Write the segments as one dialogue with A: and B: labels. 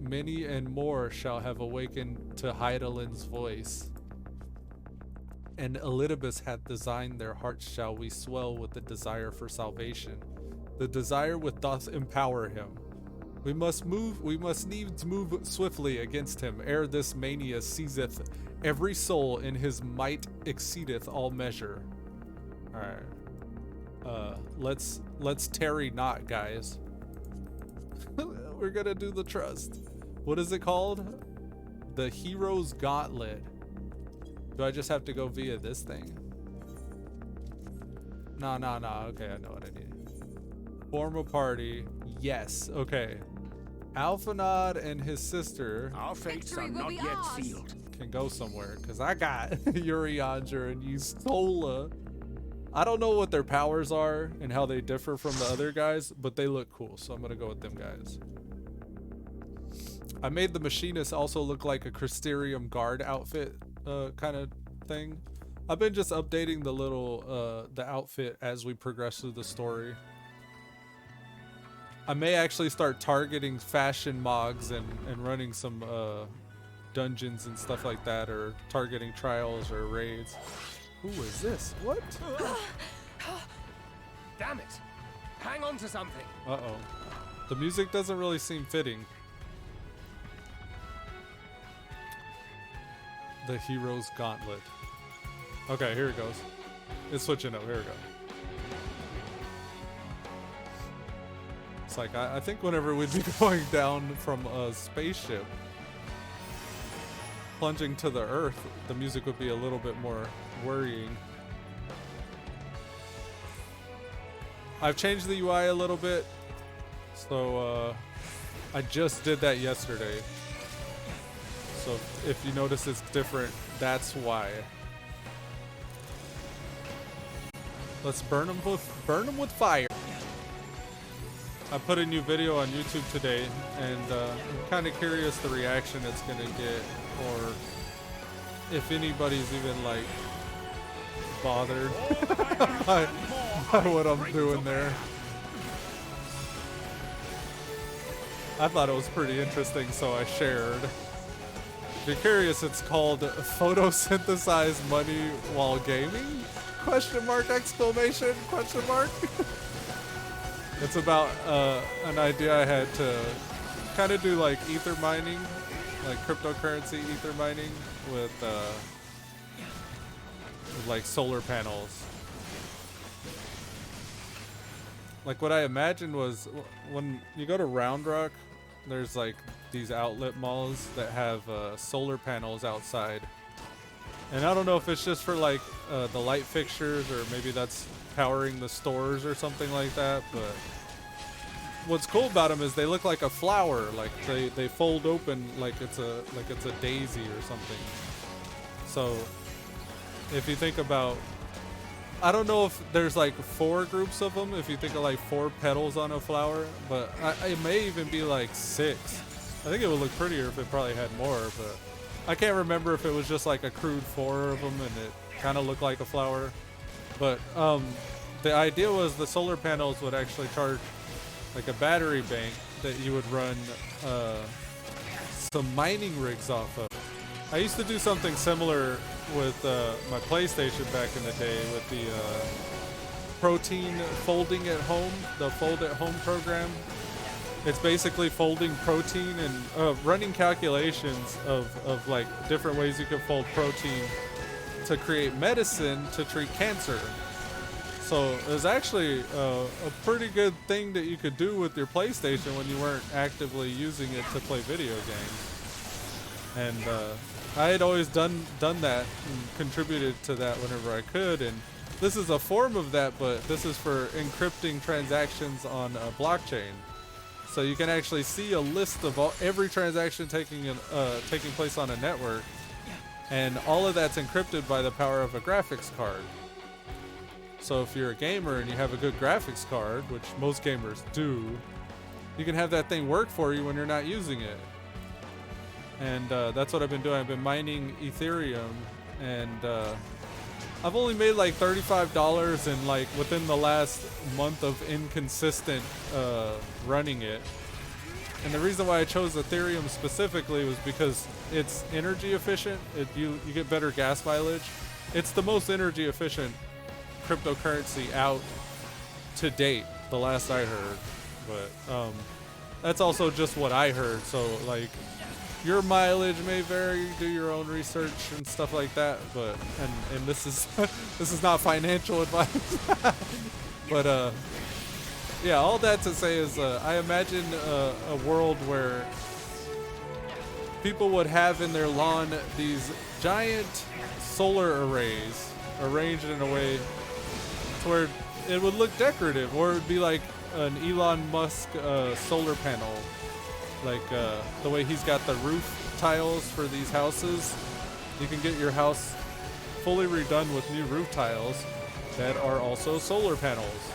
A: many and more shall have awakened to Hydalin's voice. And Elidibus hath designed their hearts shall we swell with the desire for salvation. The desire which doth empower him. We must needs move swiftly against him, ere this mania seizeth every soul, and his might exceedeth all measure. Alright. Let's tarry not, guys. We're gonna do the trust. What is it called? The Hero's Gauntlet. Do I just have to go via this thing? No. Okay, I know what I need. Form a party. Yes. Okay. Alphanod and his sister.
B: Our fates are not yet sealed.
A: Can go somewhere, because I got Urianger and Yustola. I don't know what their powers are and how they differ from the other guys, but they look cool, so I'm gonna go with them guys. I made the machinist also look like a Crystarium guard outfit kind of thing. I've been just updating the little the outfit as we progress through the story. I may actually start targeting fashion mogs and running some dungeons and stuff like that, or targeting trials or raids. Who is this? What?
B: Damn it! Hang on to something.
A: Uh-oh. The music doesn't really seem fitting. The Hero's Gauntlet. Okay, here it goes. It's switching up. Here we go. It's like, I think whenever we'd be going down from a spaceship, plunging to the earth, the music would be a little bit more worrying. I've changed the UI a little bit, so I just did that yesterday. So if you notice it's different, that's why. Let's burn them with fire. I put a new video on YouTube today, and I'm kind of curious the reaction it's gonna get, or if anybody's even like bothered by what I'm doing there. I thought it was pretty interesting, so I shared. If you're curious, it's called Photosynthesize Money While Gaming? Question mark, exclamation, question mark. It's about an idea I had to kind of do like ether mining, like cryptocurrency ether mining with like solar panels. Like what I imagined was when you go to Round Rock, there's like these outlet malls that have solar panels outside. And I don't know if it's just for like the light fixtures, or maybe that's powering the stores or something like that, but what's cool about them is they look like a flower, like they fold open like it's a daisy or something. So if you think about, I don't know if there's like 4 groups of them, if you think of like 4 petals on a flower, but it may even be like 6. I think it would look prettier if it probably had more, but I can't remember if it was just like a crude 4 of them and it kind of looked like a flower. But the idea was the solar panels would actually charge like a battery bank that you would run some mining rigs off of. I used to do something similar with my PlayStation back in the day with the protein folding at home, the fold at home program. It's basically folding protein and running calculations of like different ways you can fold protein to create medicine to treat cancer. So it was actually a pretty good thing that you could do with your PlayStation when you weren't actively using it to play video games. And I had always done that and contributed to that whenever I could. And this is a form of that, but this is for encrypting transactions on a blockchain. So you can actually see a list of every transaction taking place on a network, and all of that's encrypted by the power of a graphics card. So if you're a gamer and you have a good graphics card, which most gamers do, you can have that thing work for you when you're not using it. And that's what I've been doing. I've been mining Ethereum, and I've only made like $35 in like within the last month of inconsistent running it. And the reason why I chose Ethereum specifically was because it's energy efficient. You get better gas mileage. It's the most energy efficient cryptocurrency out to date, the last I heard. But that's also just what I heard. So like, your mileage may vary. Do your own research and stuff like that. But and this is this is not financial advice. But yeah, all that to say is I imagine a world where people would have in their lawn these giant solar arrays arranged in a way to where it would look decorative, or it would be like an Elon Musk solar panel, like the way he's got the roof tiles for these houses. You can get your house fully redone with new roof tiles that are also solar panels.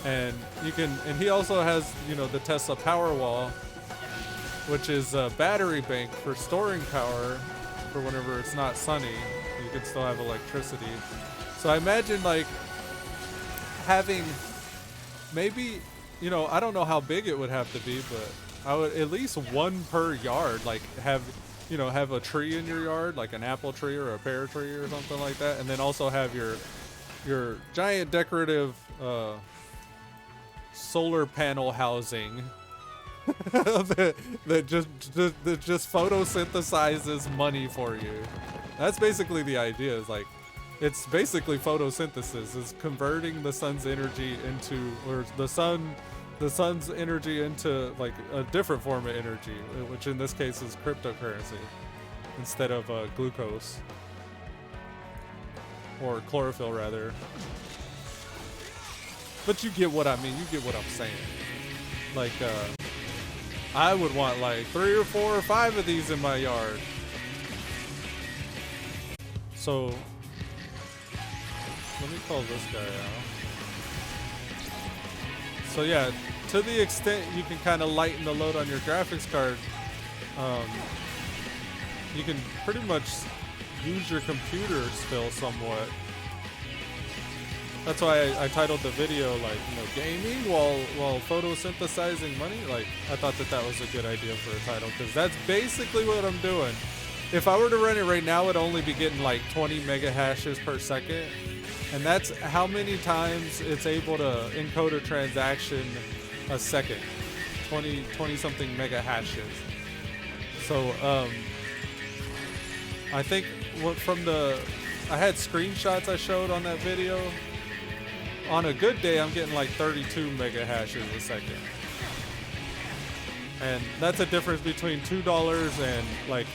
A: And you can, and he also has, you know, the Tesla Powerwall, which is a battery bank for storing power for whenever it's not sunny. You can still have electricity. So I imagine like having maybe, you know, I don't know how big it would have to be, but I would at least one per yard, like have, you know, have a tree in your yard, like an apple tree or a pear tree or something like that. And then also have your giant decorative, solar panel housing that just photosynthesizes money for you. That's basically the idea. Is like, it's basically photosynthesis. Is converting the sun's energy into, or the sun's energy into like a different form of energy, which in this case is cryptocurrency instead of glucose or chlorophyll rather. But you get what I mean. You get what I'm saying. Like, I would want like 3 or 4 or 5 of these in my yard. So, let me call this guy out. So yeah, to the extent you can kind of lighten the load on your graphics card, you can pretty much use your computer still somewhat. That's why I titled the video like, you know, gaming while photosynthesizing money. Like, I thought that was a good idea for a title, because that's basically what I'm doing. If I were to run it right now, it'd only be getting like 20 mega hashes per second, and that's how many times it's able to encode a transaction a second. 20 something mega hashes. So I think I had screenshots I showed on that video. On a good day, I'm getting like 32 mega hashes a second. And that's a difference between $2 and like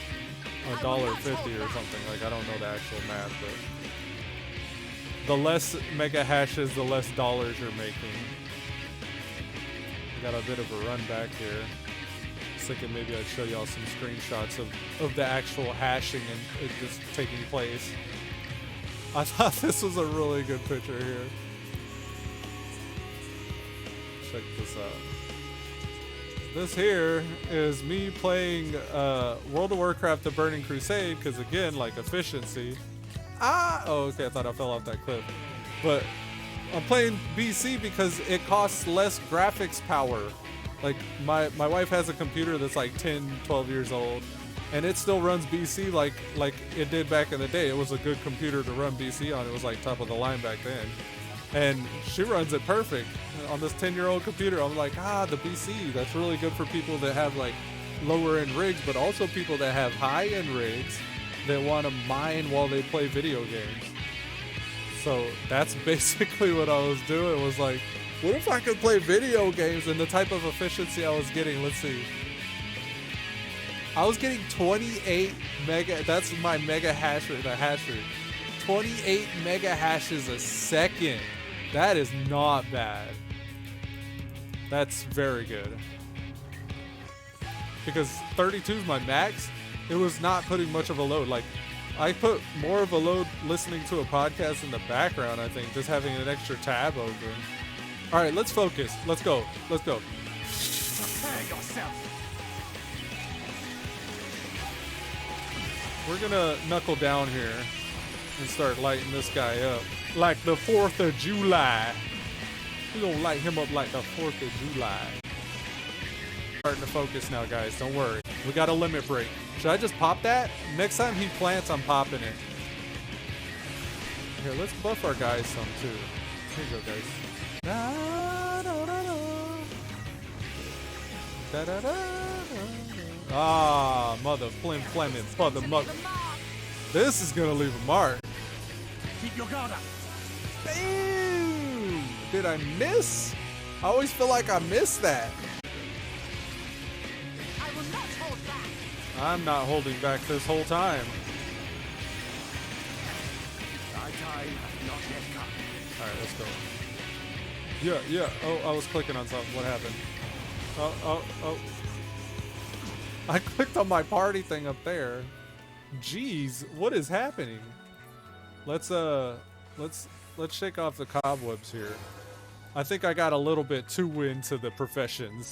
A: $1.50 or something. Like, I don't know the actual math, but the less mega hashes, the less dollars you're making. I got a bit of a run back here. I was thinking maybe I'd show y'all some screenshots of the actual hashing and it just taking place. I thought this was a really good picture here. Check this out. This here is me playing World of Warcraft The Burning Crusade, because again, like, efficiency. Oh, okay, I thought I fell off that cliff. But I'm playing BC because it costs less graphics power. Like, my wife has a computer that's like 10, 12 years old, and it still runs BC like it did back in the day. It was a good computer to run BC on. It was like top of the line back then. And she runs it perfect on this 10-year-old computer. I'm like, the BC, that's really good for people that have like lower end rigs, but also people that have high end rigs that want to mine while they play video games. So that's basically what I was doing, was like, what if I could play video games? And the type of efficiency I was getting, let's see. I was getting 28 mega, that's my mega hash rate, the hash rate. 28 mega hashes a second. That is not bad. That's very good. Because 32 is my max, it was not putting much of a load. Like, I put more of a load listening to a podcast in the background, I think, just having an extra tab open. All right, let's focus. Let's go. Let's go.
B: Prepare yourself.
A: We're gonna knuckle down here and start lighting this guy up like the 4th of July. We're gonna light him up like the 4th of July. starting to focus now, guys. Don't worry. We got a limit break. Should I just pop that? Next time he plants, I'm popping it. Here, let's buff our guys some too. Here you go, guys. Da, da, da, da. Da, da, da, da. Ah, mother flim flamin', mother mother. This is gonna leave a mark.
B: Keep your guard up.
A: Boom! Did I miss? I always feel like I missed that.
C: I will not hold back.
A: I'm not holding back this whole time.
B: Thy time hath not yet come.
A: Alright, let's go. Yeah. Oh, I was clicking on something. What happened? Oh. I clicked on my party thing up there. Jeez, what is happening? Let's shake off the cobwebs here. I think I got a little bit too into the professions.